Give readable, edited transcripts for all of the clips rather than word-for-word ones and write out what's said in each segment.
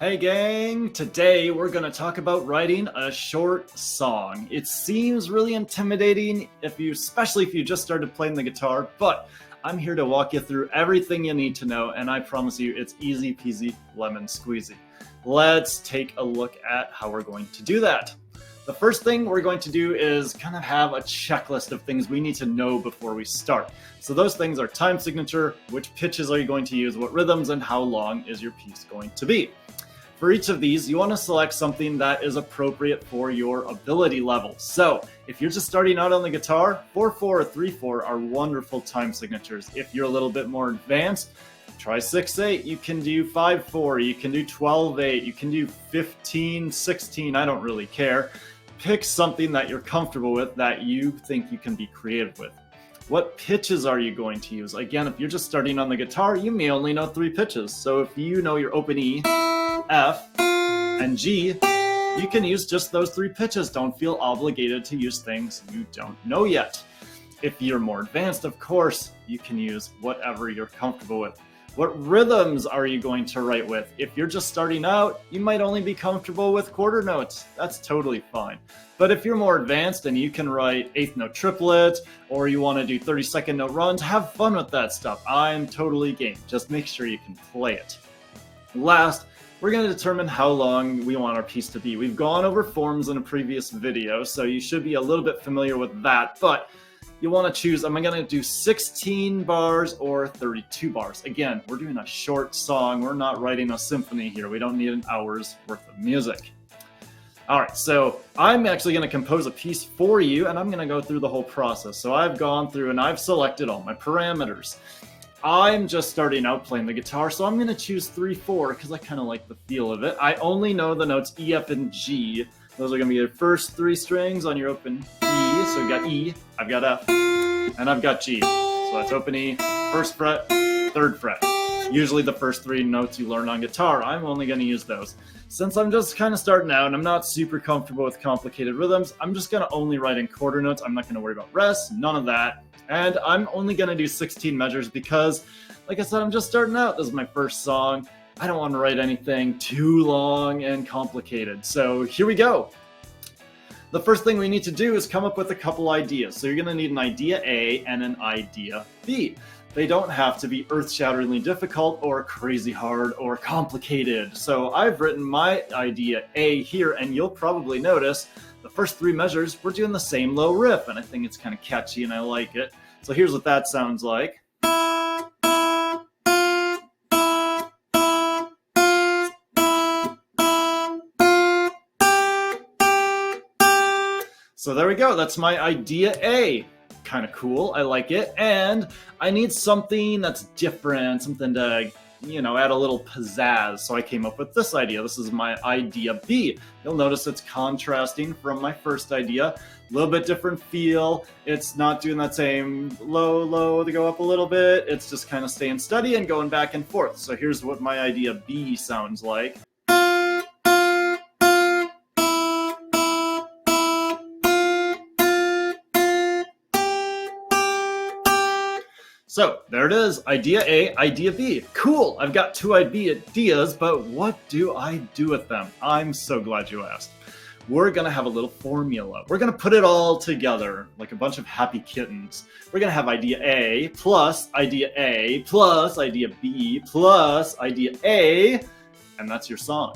Hey gang, today we're going to talk about writing a short song. It seems really intimidating especially if you just started playing the guitar, but I'm here to walk you through everything you need to know, and I promise you it's easy peasy lemon squeezy. Let's take a look at how we're going to do that. The first thing we're going to do is kind of have a checklist of things we need to know before we start. So those things are time signature, which pitches are you going to use, what rhythms, and how long is your piece going to be. For each of these, you want to select something that is appropriate for your ability level. So if you're just starting out on the guitar, 4/4 or 3/4 are wonderful time signatures. If you're a little bit more advanced, try 6/8. You can do 5/4. You can do 12/8. You can do 15/16. I don't really care. Pick something that you're comfortable with that you think you can be creative with. What pitches are you going to use? Again, if you're just starting on the guitar, you may only know 3 pitches. So if you know your open E, F, and G, you can use just those 3 pitches. Don't feel obligated to use things you don't know yet. If you're more advanced, of course, you can use whatever you're comfortable with. What rhythms are you going to write with? If you're just starting out, you might only be comfortable with quarter notes. That's totally fine. But if you're more advanced and you can write 8th note triplets, or you want to do 32nd note runs, have fun with that stuff. I'm totally game. Just make sure you can play it. Last, we're going to determine how long we want our piece to be. We've gone over forms in a previous video, so you should be a little bit familiar with that, but you want to choose, am I going to do 16 bars or 32 bars? Again, we're doing a short song. We're not writing a symphony here. We don't need an hour's worth of music. All right, so I'm actually going to compose a piece for you, and I'm going to go through the whole process. So I've gone through and I've selected all my parameters. I'm just starting out playing the guitar, so I'm going to choose 3/4 because I kind of like the feel of it. I only know the notes E, F, and G. Those are going to be your first 3 strings on your open E. So we've got E, I've got F, and I've got G. So that's open E, 1st fret, 3rd fret. Usually the first 3 notes you learn on guitar. I'm only going to use those. Since I'm just kind of starting out and I'm not super comfortable with complicated rhythms, I'm just going to only write in quarter notes. I'm not going to worry about rests, none of that. And I'm only going to do 16 measures because, like I said, I'm just starting out. This is my first song. I don't want to write anything too long and complicated. So here we go. The first thing we need to do is come up with a couple ideas. So you're going to need an idea A and an idea B. They don't have to be earth-shatteringly difficult or crazy hard or complicated. So I've written my idea A here, and you'll probably notice the first 3 measures, we're doing the same low riff, and I think it's kind of catchy and I like it. So here's what that sounds like. So there we go. That's my idea A. Kind of cool. I like it. And I need something that's different, something to, add a little pizzazz. So I came up with this idea. This is my idea B. You'll notice it's contrasting from my first idea. A little bit different feel. It's not doing that same low, low to go up a little bit. It's just kind of staying steady and going back and forth. So here's what my idea B sounds like. So there it is, idea A, idea B. Cool, I've got 2 ideas, but what do I do with them? I'm so glad you asked. We're gonna have a little formula. We're gonna put it all together like a bunch of happy kittens. We're gonna have idea A plus idea A plus idea B plus idea A, and that's your song.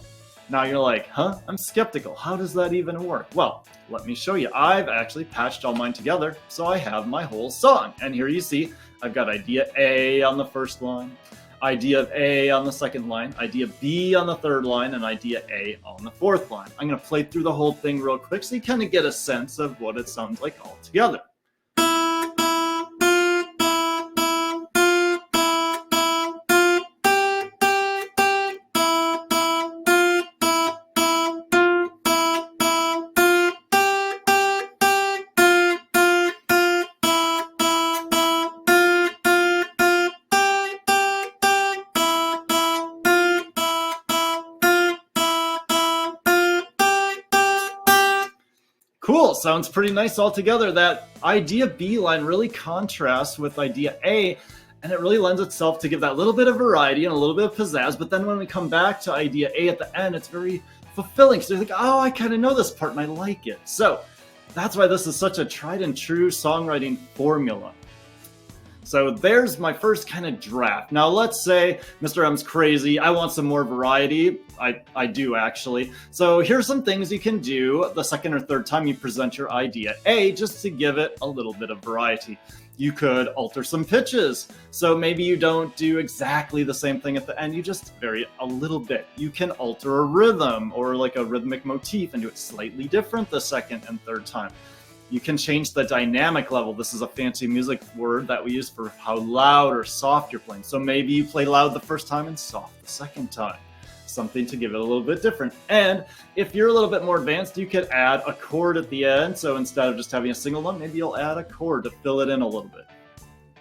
Now you're like, huh? I'm skeptical. How does that even work? Well, let me show you. I've actually patched all mine together, so I have my whole song. And here you see, I've got idea A on the first line, idea A on the second line, idea B on the third line, and idea A on the fourth line. I'm going to play through the whole thing real quick so you kind of get a sense of what it sounds like all together. Cool, sounds pretty nice all together. That idea B line really contrasts with idea A, And it really lends itself to give that little bit of variety and a little bit of pizzazz. But then when we come back to idea A at the end, it's very fulfilling. So you think, oh, I kind of know this part and I like it. So that's why this is such a tried and true songwriting formula. So there's my first kind of draft. Now let's say Mr. M's crazy. I want some more variety. I do actually. So here's some things you can do the second or third time you present your idea A, just to give it a little bit of variety. You could alter some pitches. So maybe you don't do exactly the same thing at the end, you just vary it a little bit. You can alter a rhythm or like a rhythmic motif and do it slightly different the second and third time. You can change the dynamic level. This is a fancy music word that we use for how loud or soft you're playing. So maybe you play loud the first time and soft the second time. Something to give it a little bit different. And if you're a little bit more advanced, you could add a chord at the end. So instead of just having a single note, maybe you'll add a chord to fill it in a little bit.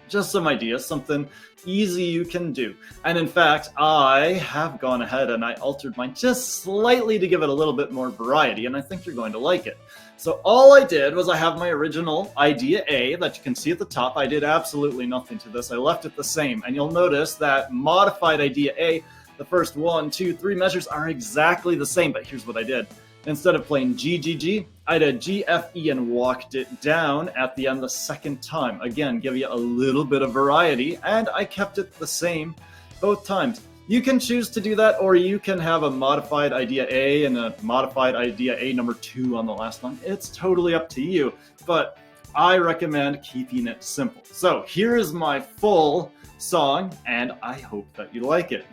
Just some ideas, something easy you can do. And in fact, I have gone ahead and I altered mine just slightly to give it a little bit more variety, and I think you're going to like it. So all I did was I have my original idea A that you can see at the top. I did absolutely nothing to this. I left it the same. And you'll notice that modified idea A, the first 1, 2, 3 measures are exactly the same, but here's what I did. Instead of playing G, G, G, I did G, F, E, and walked it down at the end the second time. Again, give you a little bit of variety, and I kept it the same both times. You can choose to do that, or you can have a modified idea A and a modified idea A number 2 on the last line. It's totally up to you, but I recommend keeping it simple. So here is my full song, and I hope that you like it.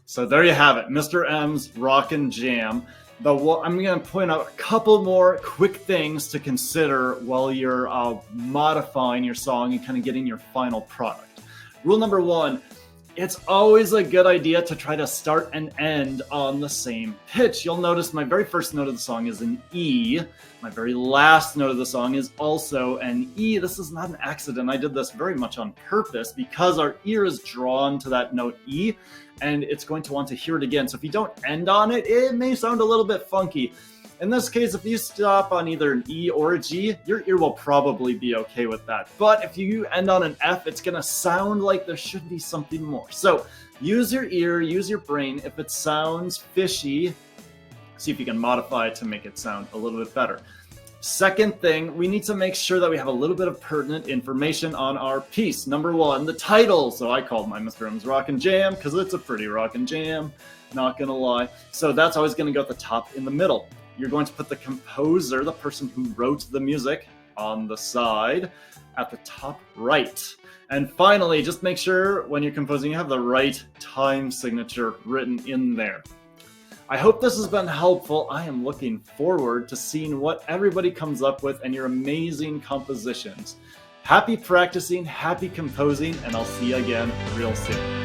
So there you have it, Mr. M's Rockin' Jam. I'm going to point out a couple more quick things to consider while you're modifying your song and kind of getting your final product. Rule number 1, it's always a good idea to try to start and end on the same pitch. You'll notice my very first note of the song is an E. My very last note of the song is also an E. This is not an accident. I did this very much on purpose because our ear is drawn to that note E, and it's going to want to hear it again. So if you don't end on it, it may sound a little bit funky. In this case, if you stop on either an E or a G, your ear will probably be okay with that. But if you end on an F, it's going to sound like there should be something more. So use your ear, use your brain. If it sounds fishy, see if you can modify it to make it sound a little bit better. Second thing, we need to make sure that we have a little bit of pertinent information on our piece. Number 1, the title. So I called my Mr. M's Rockin' Jam because it's a pretty rockin' jam, not gonna lie. So that's always gonna go at the top in the middle. You're going to put the composer, the person who wrote the music, on the side at the top right. And finally, just make sure when you're composing you have the right time signature written in there. I hope this has been helpful. I am looking forward to seeing what everybody comes up with and your amazing compositions. Happy practicing, happy composing, and I'll see you again real soon.